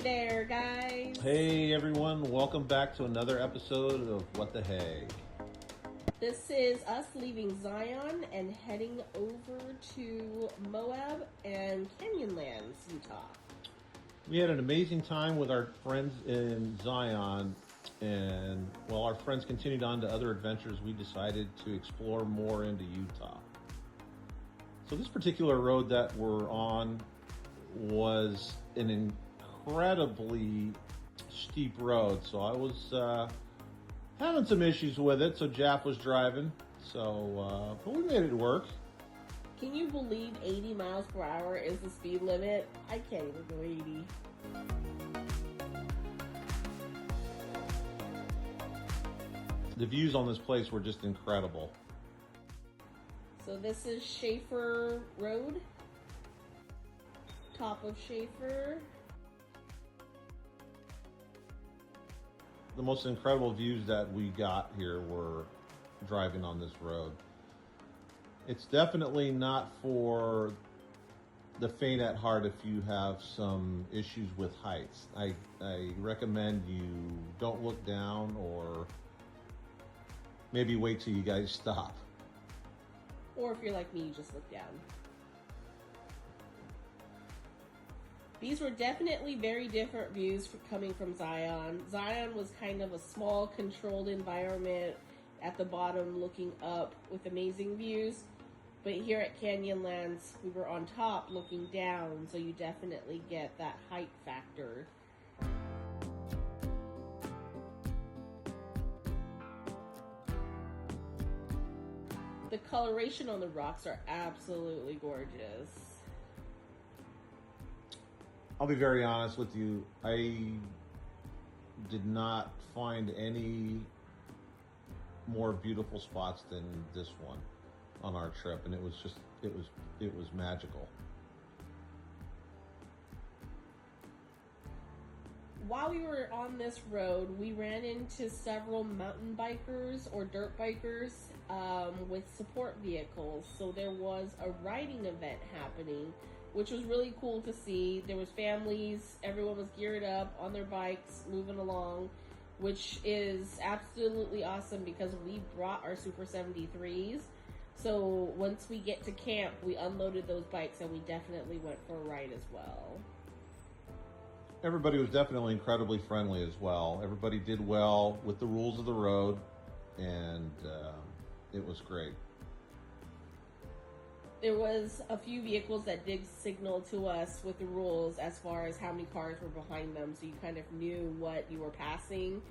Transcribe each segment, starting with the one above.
there, guys. Hey everyone, welcome back to another episode of What the Hey. This is us leaving Zion and heading over to Moab and Canyonlands, Utah. We had an amazing time with our friends in Zion, and while our friends continued on to other adventures, we decided to explore more into Utah. So this particular road that we're on was an incredibly steep road, so I was having some issues with it, so Jaff was driving, but we made it work. Can you believe 80 miles per hour is the speed limit? I can't even go 80. The views on this place were just incredible. So this is Shafer Road, top of Shafer. The most incredible views that we got here were driving on this road. It's definitely not for the faint at heart if you have some issues with heights. I recommend you don't look down, or maybe wait till you guys stop. Or if you're like me, you just look down. These were definitely very different views coming from Zion. Zion was kind of a small, controlled environment at the bottom looking up with amazing views. But here at Canyonlands, we were on top looking down, so you definitely get that height factor. The coloration on the rocks are absolutely gorgeous. I'll be very honest with you, I did not find any more beautiful spots than this one on our trip, and it was magical. While we were on this road, we ran into several mountain bikers or dirt bikers with support vehicles. So there was a riding event happening, which was really cool to see. There was families, everyone was geared up on their bikes, moving along, which is absolutely awesome because we brought our Super73s. So once we get to camp, we unloaded those bikes and we definitely went for a ride as well. Everybody was definitely incredibly friendly as well. Everybody did well with the rules of the road, and it was great. There was a few vehicles that did signal to us with the rules as far as how many cars were behind them, so you kind of knew what you were passing.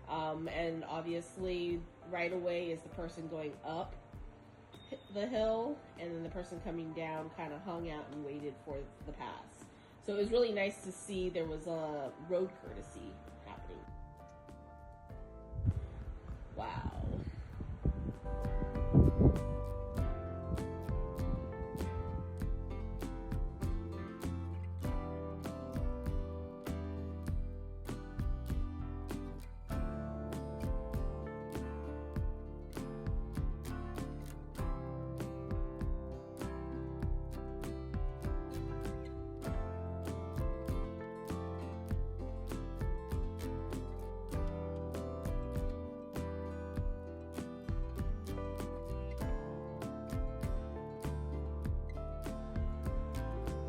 And obviously, right away is the person going up the hill, and then the person coming down kind of hung out and waited for the pass. So it was really nice to see there was a road courtesy happening. Wow.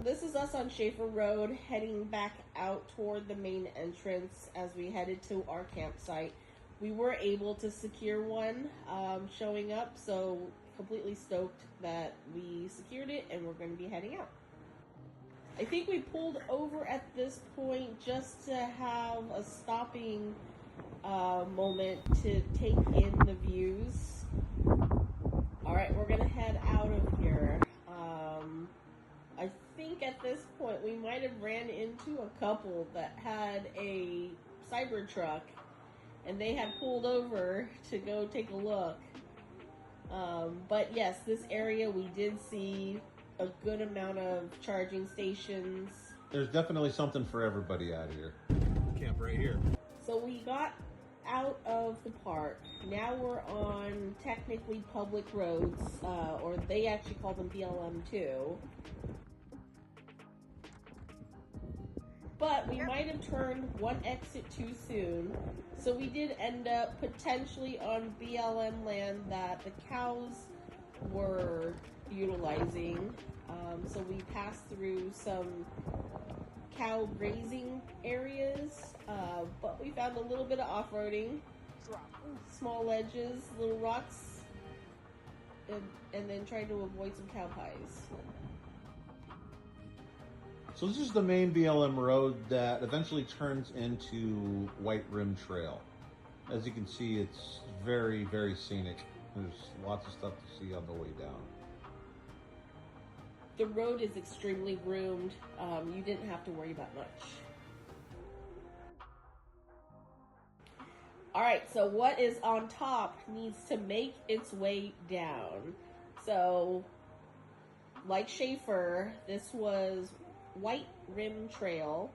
This is us on Shafer Road heading back out toward the main entrance as we headed to our campsite. We were able to secure one showing up, so completely stoked that we secured it and we're going to be heading out. I think we pulled over at this point just to have a stopping moment to take in the views. Alright, we're going to head out of here. I think at this point we might have ran into a couple that had a cyber truck and they had pulled over to go take a look. But yes, this area we did see a good amount of charging stations. There's definitely something for everybody out here. Camp right here. So we got out of the park. Now we're on technically public roads, or they actually call them BLM2. but we might have turned one exit too soon. So we did end up potentially on BLM land that the cows were utilizing. So we passed through some cow grazing areas, but we found a little bit of off-roading, small ledges, little rocks, and then trying to avoid some cow pies. So this is the main BLM road that eventually turns into White Rim Trail. As you can see, it's very, very scenic. There's lots of stuff to see on the way down. The road is extremely groomed. You didn't have to worry about much. All right, so what is on top needs to make its way down. So, like Shafer, this was White Rim Trail,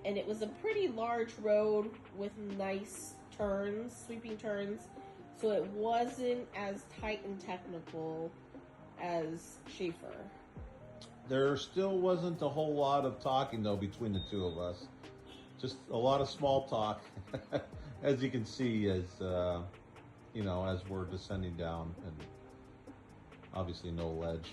and it was a pretty large road with nice turns, sweeping turns, so it wasn't as tight and technical as Shafer. There still wasn't a whole lot of talking though between the two of us. Just a lot of small talk, as you can see, as you know, as we're descending down, and obviously no ledge.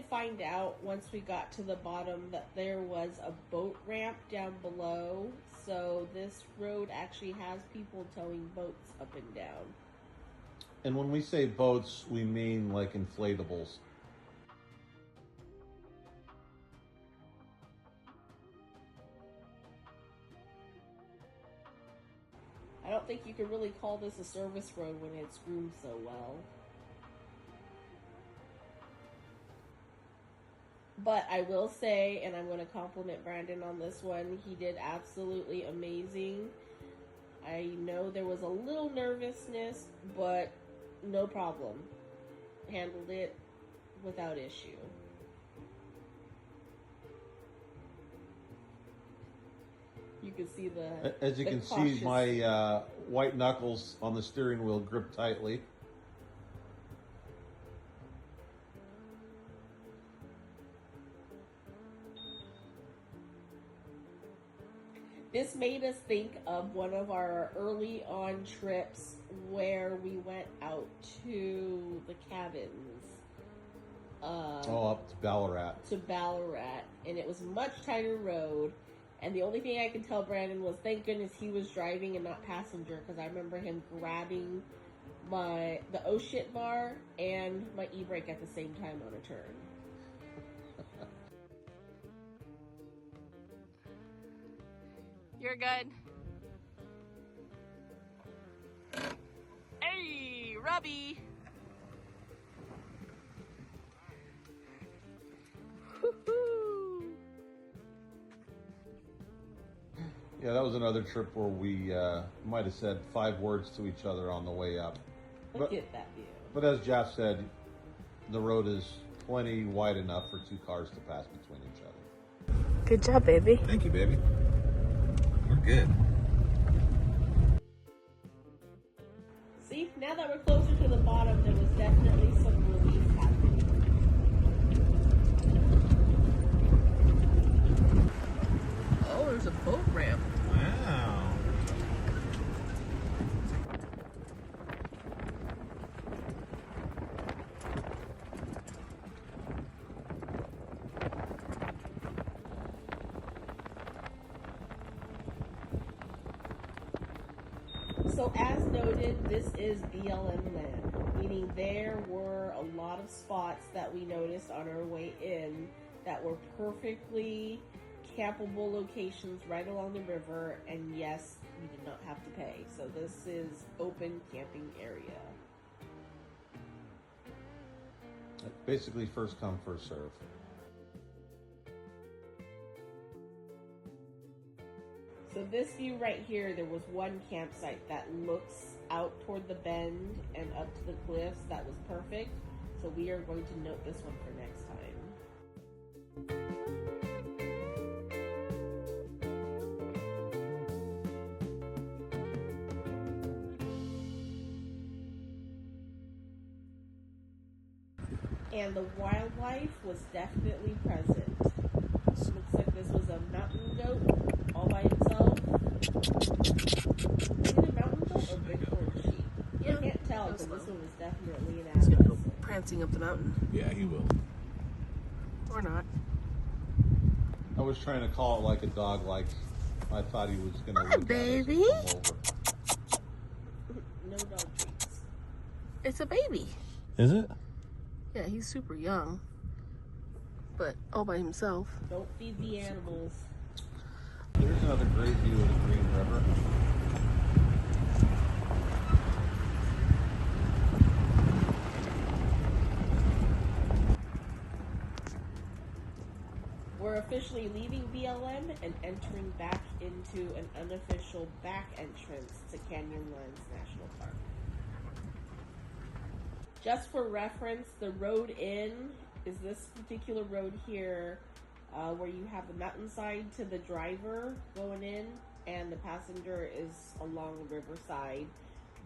Find out once we got to the bottom that there was a boat ramp down below, so this road actually has people towing boats up and down. And when we say boats, we mean like inflatables. I don't think you could really call this a service road when it's groomed so well. But I will say, and I'm going to compliment Brandon on this one, he did absolutely amazing. I know there was a little nervousness, but no problem. Handled it without issue. You can see the... As you can see, my white knuckles on the steering wheel grip tightly. This made us think of one of our early on trips where we went out to the cabins. Up to Ballarat. And it was a much tighter road. And the only thing I could tell Brandon was, thank goodness he was driving and not passenger, because I remember him grabbing the oh shit bar and my e-brake at the same time on a turn. You're good. Hey, Robbie. Woo-hoo. Yeah, that was another trip where we might have said 5 words to each other on the way up. Look at that view. But as Jeff said, the road is plenty wide enough for 2 cars to pass between each other. Good job, baby. Thank you, baby. We're good. See, now that we're closer to the bottom, there was definitely some relief happening. Oh, there's a boat ramp. Wow. So as noted, this is BLM land, meaning there were a lot of spots that we noticed on our way in that were perfectly campable locations right along the river, and yes, we did not have to pay. So this is open camping area. Basically, first come, first serve. So this view right here, there was one campsite that looks out toward the bend and up to the cliffs. That was perfect. So we are going to note this one for next time. and the wildlife was definitely present. Looks like this was a mountain goat all by itself. Is it a mountain goat or bighorn sheep? I can't tell because this one was definitely an He's animal. gonna go prancing up the mountain. Yeah, he will. Or not. I was trying to call it like a dog likes. I thought he was going to Hi, look at us baby. and come over. No dog treats. It's a baby. Is it? Yeah, he's super young. But all by himself. Don't feed the animals. There's another great view of the Green River. We're officially leaving BLM and entering back into an unofficial back entrance to Canyonlands National Park. Just for reference, the road in is this particular road here, where you have the mountainside to the driver going in and the passenger is along the riverside.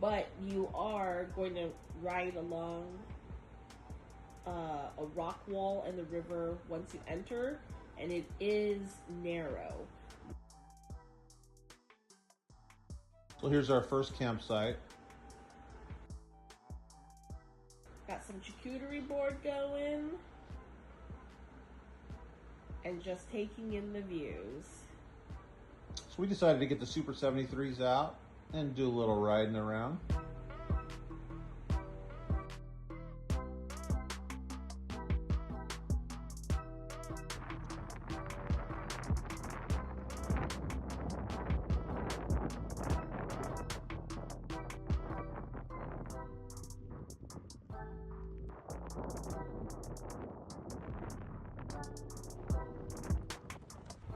But you are going to ride along a rock wall in the river once you enter, and it is narrow. So here's our first campsite. Got some charcuterie board going. And just taking in the views. So we decided to get the Super73s out and do a little riding around.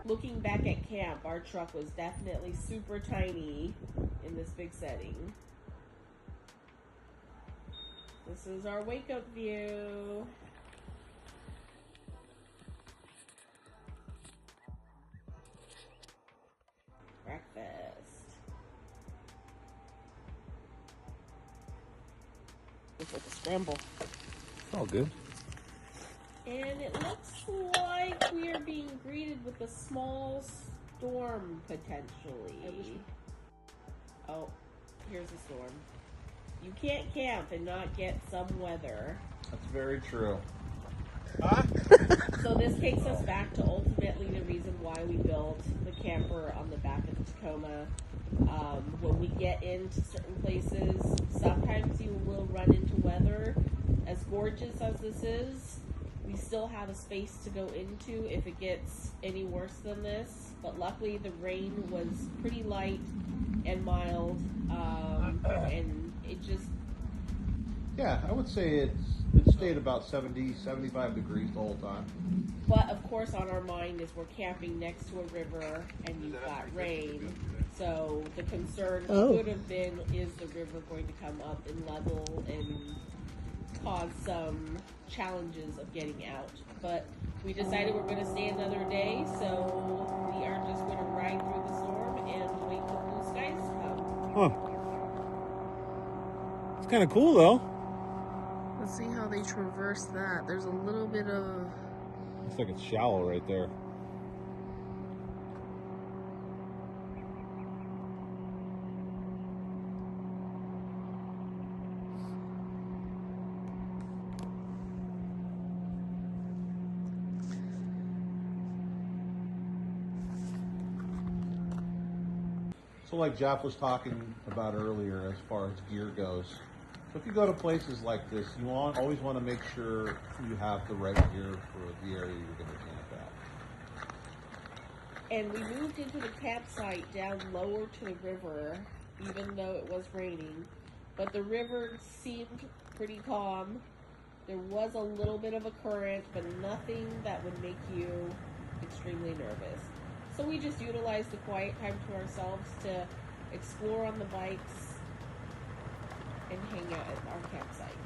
Looking back at camp, our truck was definitely super tiny in this big setting. This is our wake up view. Breakfast. Looks like a scramble. It's all good. And it looks like we are being greeted with a small storm, potentially. Oh, here's a storm. You can't camp and not get some weather. That's very true. So this takes us back to ultimately the reason why we built the camper on the back of the Tacoma. When we get into certain places, sometimes you will run into weather. As gorgeous as this is, we still have a space to go into if it gets any worse than this. But luckily the rain was pretty light and mild, and it just... Yeah, I would say it stayed about 70, 75 degrees the whole time. But of course on our mind is we're camping next to a river and you've got rain. So the concern could have been, is the river going to come up in level and cause some challenges of getting out? But we decided we're going to stay another day, so we are just going to ride through the storm and wait for blue skies to come. Huh. It's kind of cool though. Let's see how they traverse that. There's a little bit of... Looks like it's shallow right there. So like Jeff was talking about earlier as far as gear goes, so if you go to places like this, you always want to make sure you have the right gear for the area you're going to camp at. And we moved into the campsite down lower to the river, even though it was raining. But the river seemed pretty calm. There was a little bit of a current, but nothing that would make you extremely nervous. So we just utilized the quiet time to ourselves to explore on the bikes and hang out at our campsite.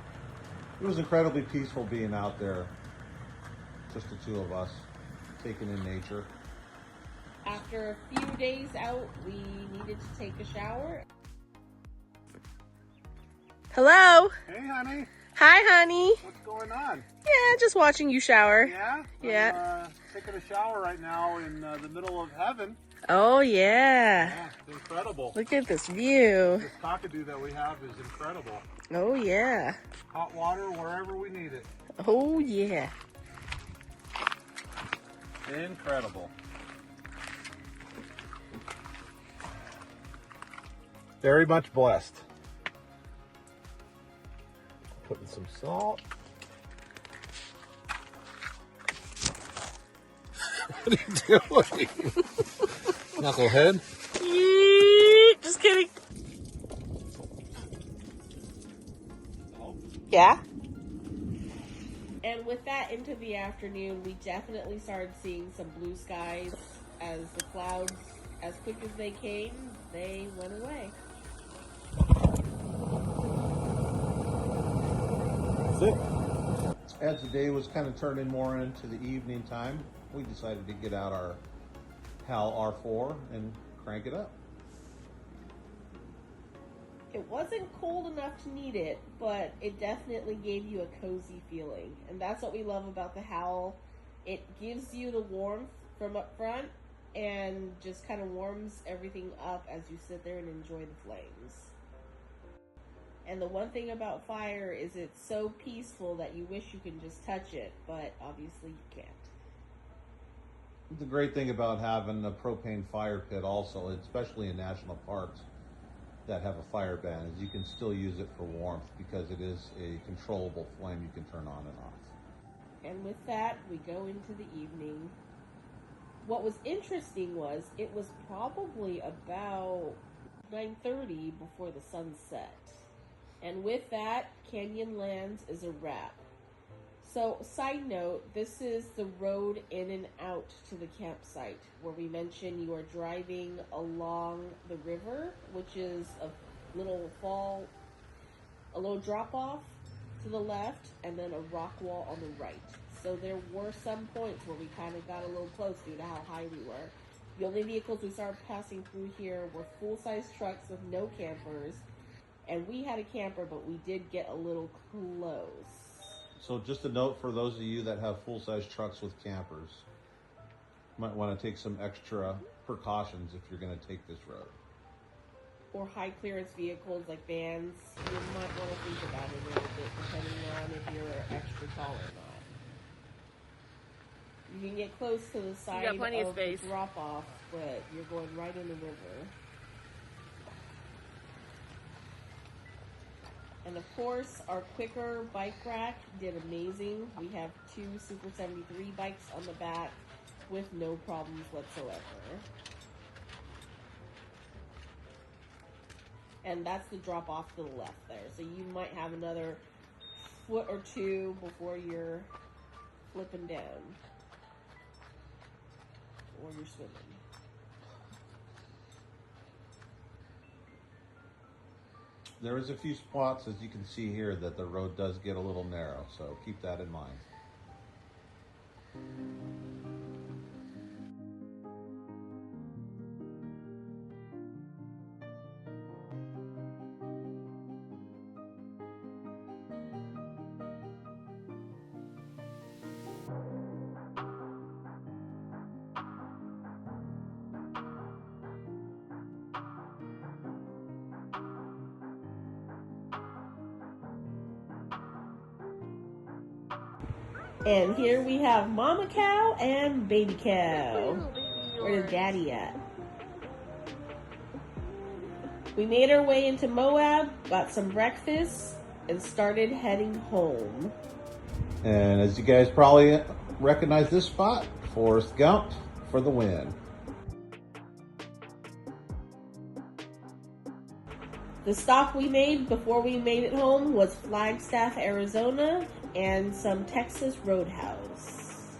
It was incredibly peaceful being out there, just the two of us, taking in nature. After a few days out, we needed to take a shower. Hello? Hey, honey. Hi, honey. What's going on? Yeah, just watching you shower. Yeah? Yeah. I'm taking a shower right now in the middle of heaven. Oh, yeah. Yeah, it's incredible. Look at this view. This cockatoo that we have is incredible. Oh, yeah. Hot water wherever we need it. Oh, yeah. Incredible. Very much blessed. Putting some salt. What are you doing? Knucklehead. Just kidding. Yeah? And with that into the afternoon, we definitely started seeing some blue skies as the clouds, as quick as they came, they went away. That's it. As the day was kind of turning more into the evening time, we decided to get out our HAL R4 and crank it up. It wasn't cold enough to need it, but it definitely gave you a cozy feeling. And that's what we love about the Howl. It gives you the warmth from up front and just kind of warms everything up as you sit there and enjoy the flames. And the one thing about fire is it's so peaceful that you wish you could just touch it, but obviously you can't. The great thing about having a propane fire pit also, especially in national parks that have a fire ban, is you can still use it for warmth because it is a controllable flame you can turn on and off. And with that, we go into the evening. What was interesting was it was probably about 9:30 before the sun set. And with that, Canyonlands is a wrap. So, side note, this is the road in and out to the campsite, where we mentioned you are driving along the river, which is a little drop off to the left, and then a rock wall on the right. So there were some points where we kind of got a little close due to how high we were. The only vehicles we started passing through here were full-size trucks with no campers, and we had a camper, but we did get a little close. So just a note for those of you that have full-size trucks with campers, might want to take some extra precautions if you're going to take this road. Or high clearance vehicles like vans, you might want to think about it a little bit depending on if you're extra tall or not. You can get close to the side got plenty of of space. the drop off, but you're going right in the river. And of course, our quicker bike rack did amazing. We have two Super73 bikes on the back with no problems whatsoever. And that's the drop off to the left there. So you might have another foot or two before you're flipping down. Or you're swimming. There is a few spots, as you can see here, that the road does get a little narrow, so keep that in mind. And here we have Mama Cow and Baby Cow. Where's Daddy at? We made our way into Moab, got some breakfast, and started heading home. And as you guys probably recognize this spot, Forrest Gump for the win. The stop we made before we made it home was Flagstaff, Arizona, and some Texas Roadhouse.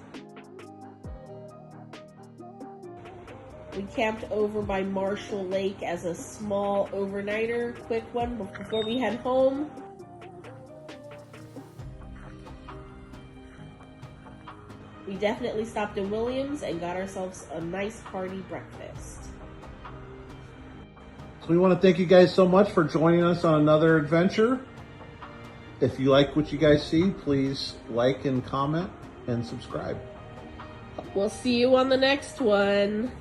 We camped over by Marshall Lake as a small overnighter, quick one before we head home. We definitely stopped in Williams and got ourselves a nice hearty breakfast. So we want to thank you guys so much for joining us on another adventure. If you like what you guys see, please like and comment and subscribe. We'll see you on the next one.